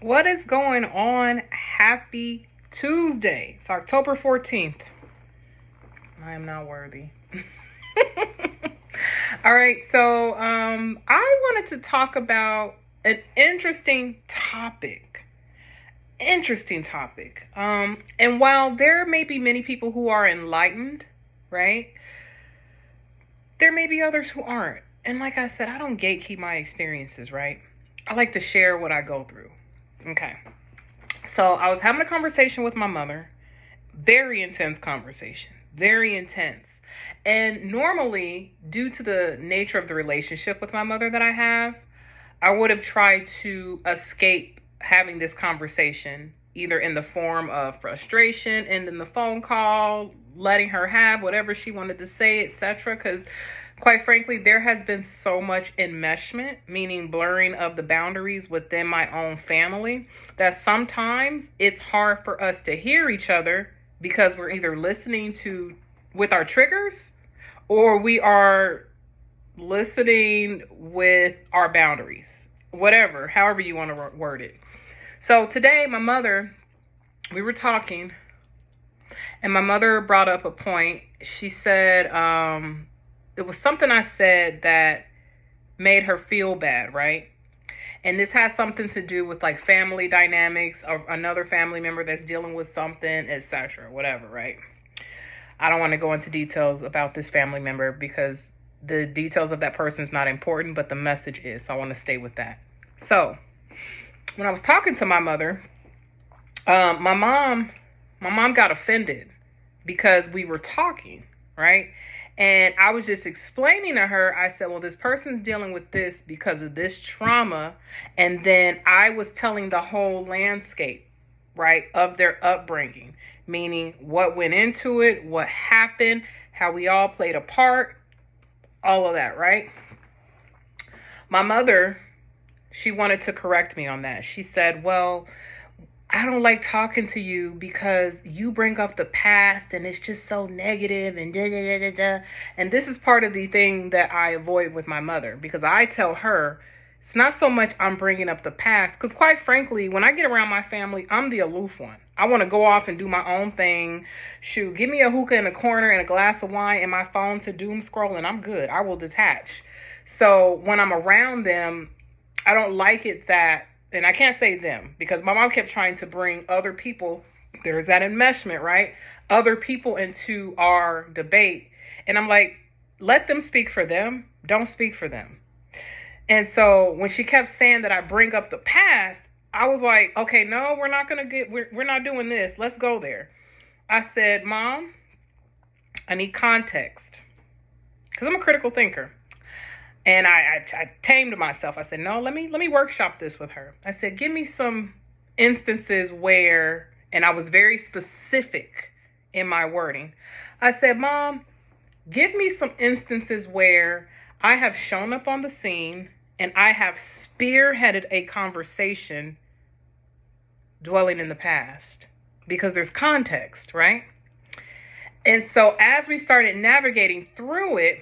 What is going on? Happy Tuesday. It's October 14th. I am not worthy. All right, so I wanted to talk about an interesting topic. And while there may be many people who are enlightened, right? There may be others who aren't. And like I said, I don't gatekeep my experiences, right? I like to share what I go through. Okay. So I was having a conversation with my mother. Very intense conversation. Very intense. And normally, due to the nature of the relationship with my mother that I have, I would have tried to escape having this conversation, either in the form of frustration, ending the phone call, letting her have whatever she wanted to say, etc. Because quite frankly, there has been so much enmeshment, meaning blurring of the boundaries within my own family, that sometimes it's hard for us to hear each other because we're either listening to with our triggers or we are listening with our boundaries, whatever, however you want to word it. So today, my mother, we were talking, and my mother brought up a point. She said, it was something I said that made her feel bad, right? And this has something to do with like family dynamics or another family member that's dealing with something, etc., whatever, right? I don't want to go into details about this family member because the details of that person is not important, but the message is. So I want to stay with that. So when I was talking to my mother, my mom got offended because we were talking, right? And I was just explaining to her, I said, well, this person's dealing with this because of this trauma. And then I was telling the whole landscape, right, of their upbringing, meaning what went into it, what happened, how we all played a part, all of that, right? My mother, she wanted to correct me on that. She said, well, I don't like talking to you because you bring up the past and it's just so negative and da da da da da. And this is part of the thing that I avoid with my mother, because I tell her it's not so much I'm bringing up the past, because quite frankly, when I get around my family, I'm the aloof one. I want to go off and do my own thing. Shoot, give me a hookah in a corner and a glass of wine and my phone to doom scroll and I'm good. I will detach. So when I'm around them, I don't like it that, and I can't say them because my mom kept trying to bring other people, there's that enmeshment, right? Other people into our debate. And I'm like, let them speak for them. Don't speak for them. And so when she kept saying that I bring up the past, I was like, okay, no, we're not doing this. Let's go there. I said, Mom, I need context because I'm a critical thinker. And I tamed myself. I said, no, let me workshop this with her. I said, give me some instances where, and I was very specific in my wording. I said, Mom, give me some instances where I have shown up on the scene and I have spearheaded a conversation dwelling in the past, because there's context, right? And so as we started navigating through it,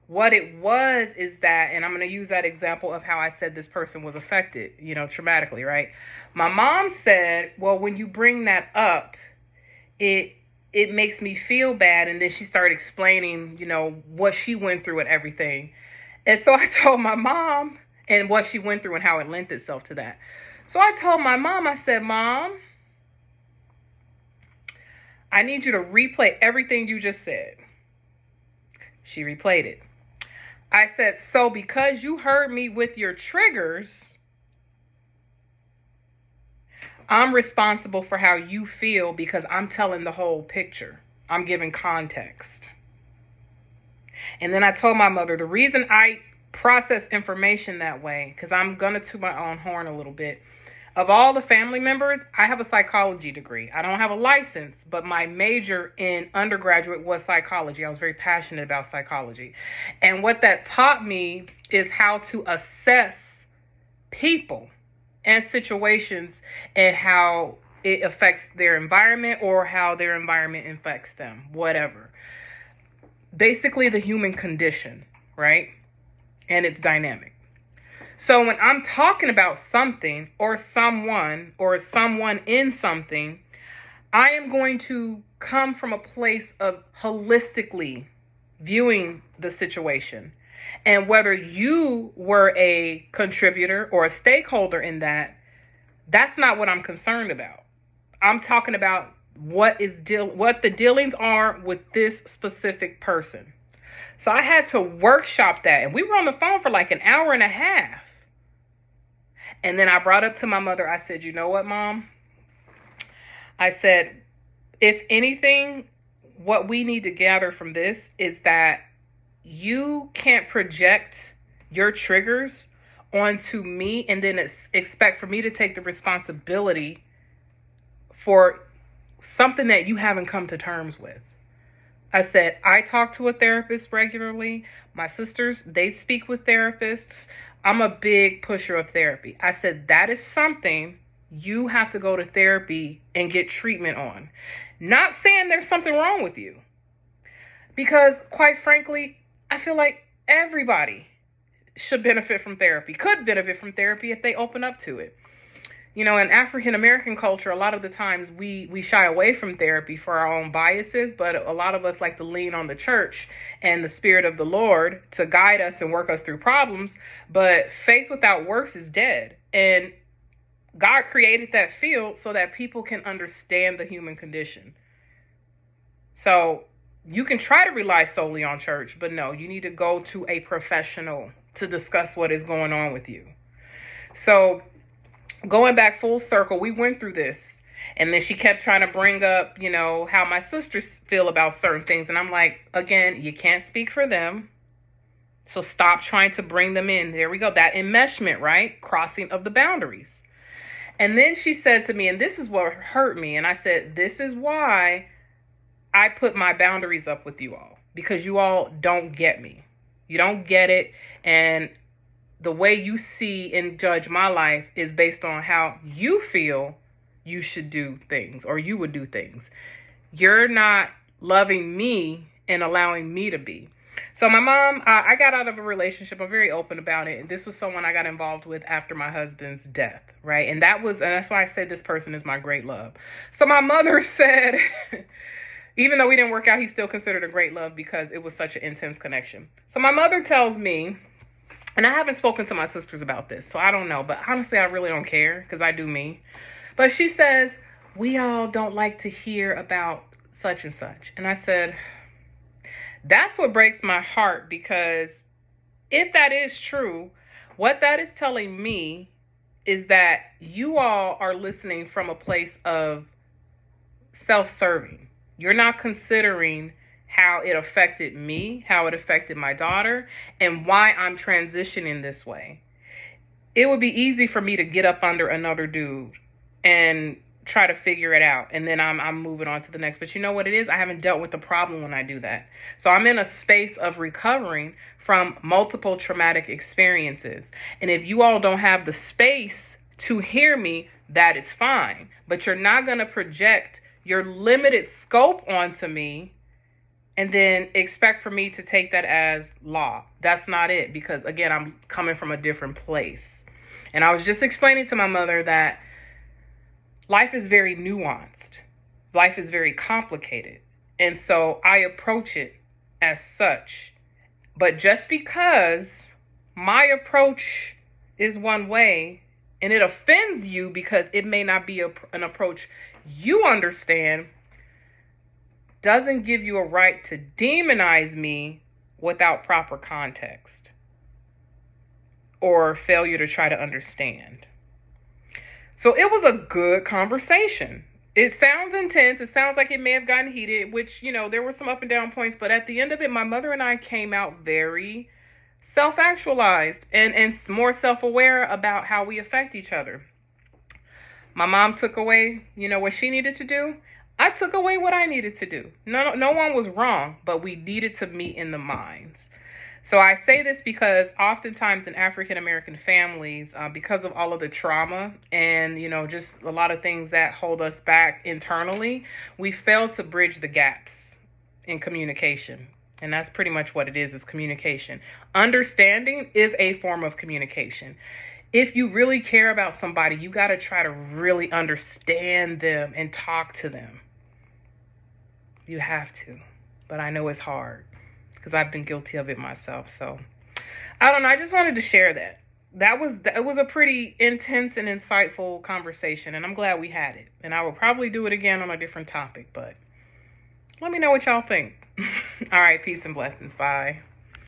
what it was is that, and I'm going to use that example of how I said this person was affected, traumatically, right? My mom said, well, when you bring that up, it makes me feel bad. And then she started explaining, what she went through and everything. And so I told my mom and what she went through and how it lent itself to that. So I told my mom, I said, Mom, I need you to replay everything you just said. She replayed it. I said, so because you heard me with your triggers, I'm responsible for how you feel because I'm telling the whole picture. I'm giving context. And then I told my mother the reason I process information that way, because I'm going to toot my own horn a little bit. Of all the family members, I have a psychology degree. I don't have a license, but my major in undergraduate was psychology. I was very passionate about psychology. And what that taught me is how to assess people and situations and how it affects their environment or how their environment affects them, whatever. Basically, the human condition, right? And it's dynamic. So when I'm talking about something or someone in something, I am going to come from a place of holistically viewing the situation. And whether you were a contributor or a stakeholder in that, that's not what I'm concerned about. I'm talking about what the dealings are with this specific person. So I had to workshop that, and we were on the phone for like an hour and a half. And then I brought up to my mother, I said, you know what, Mom? I said, if anything, what we need to gather from this is that you can't project your triggers onto me and then expect for me to take the responsibility for something that you haven't come to terms with. I said, I talk to a therapist regularly. My sisters, they speak with therapists. I'm a big pusher of therapy. I said, that is something you have to go to therapy and get treatment on. Not saying there's something wrong with you. Because quite frankly, I feel like everybody should benefit from therapy, could benefit from therapy if they open up to it. You know, in African American culture, a lot of the times we shy away from therapy for our own biases, but a lot of us like to lean on the church and the Spirit of the Lord to guide us and work us through problems. But faith without works is dead. And God created that field so that people can understand the human condition. So you can try to rely solely on church, but no, you need to go to a professional to discuss what is going on with you. So going back full circle, we went through this. And then she kept trying to bring up, you know, how my sisters feel about certain things. And I'm like, again, you can't speak for them. So stop trying to bring them in. There we go. That enmeshment, right? Crossing of the boundaries. And then she said to me, and this is what hurt me. And I said, this is why I put my boundaries up with you all. Because you all don't get me. You don't get it. And the way you see and judge my life is based on how you feel you should do things or you would do things. You're not loving me and allowing me to be. So my mom, I got out of a relationship. I'm very open about it. And this was someone I got involved with after my husband's death, right? And that's why I said this person is my great love. So my mother said, even though we didn't work out, he's still considered a great love because it was such an intense connection. So my mother tells me, and I haven't spoken to my sisters about this, so I don't know. But honestly, I really don't care because I do me. But she says, we all don't like to hear about such and such. And I said, that's what breaks my heart, because if that is true, what that is telling me is that you all are listening from a place of self-serving. You're not considering how it affected me, how it affected my daughter, and why I'm transitioning this way. It would be easy for me to get up under another dude and try to figure it out, and then I'm moving on to the next. But you know what it is? I haven't dealt with the problem when I do that. So I'm in a space of recovering from multiple traumatic experiences. And if you all don't have the space to hear me, that is fine. But you're not going to project your limited scope onto me and then expect for me to take that as law. That's not it, because again, I'm coming from a different place. And I was just explaining to my mother that life is very nuanced. Life is very complicated. And so I approach it as such. But just because my approach is one way and it offends you because it may not be an approach you understand, doesn't give you a right to demonize me without proper context or failure to try to understand. So it was a good conversation. It sounds intense. It sounds like it may have gotten heated, which, you know, there were some up and down points. But at the end of it, my mother and I came out very self-actualized and more self-aware about how we affect each other. My mom took away, you know, what she needed to do. I took away what I needed to do. No one was wrong, but we needed to meet in the minds. So I say this because oftentimes in African American families, because of all of the trauma and, you know, just a lot of things that hold us back internally, we fail to bridge the gaps in communication. And that's pretty much what it is communication. Understanding is a form of communication. If you really care about somebody, you got to try to really understand them and talk to them. You have to. But I know it's hard because I've been guilty of it myself. So I don't know. I just wanted to share that. It was a pretty intense and insightful conversation, and I'm glad we had it. And I will probably do it again on a different topic, but let me know what y'all think. All right, peace and blessings. Bye.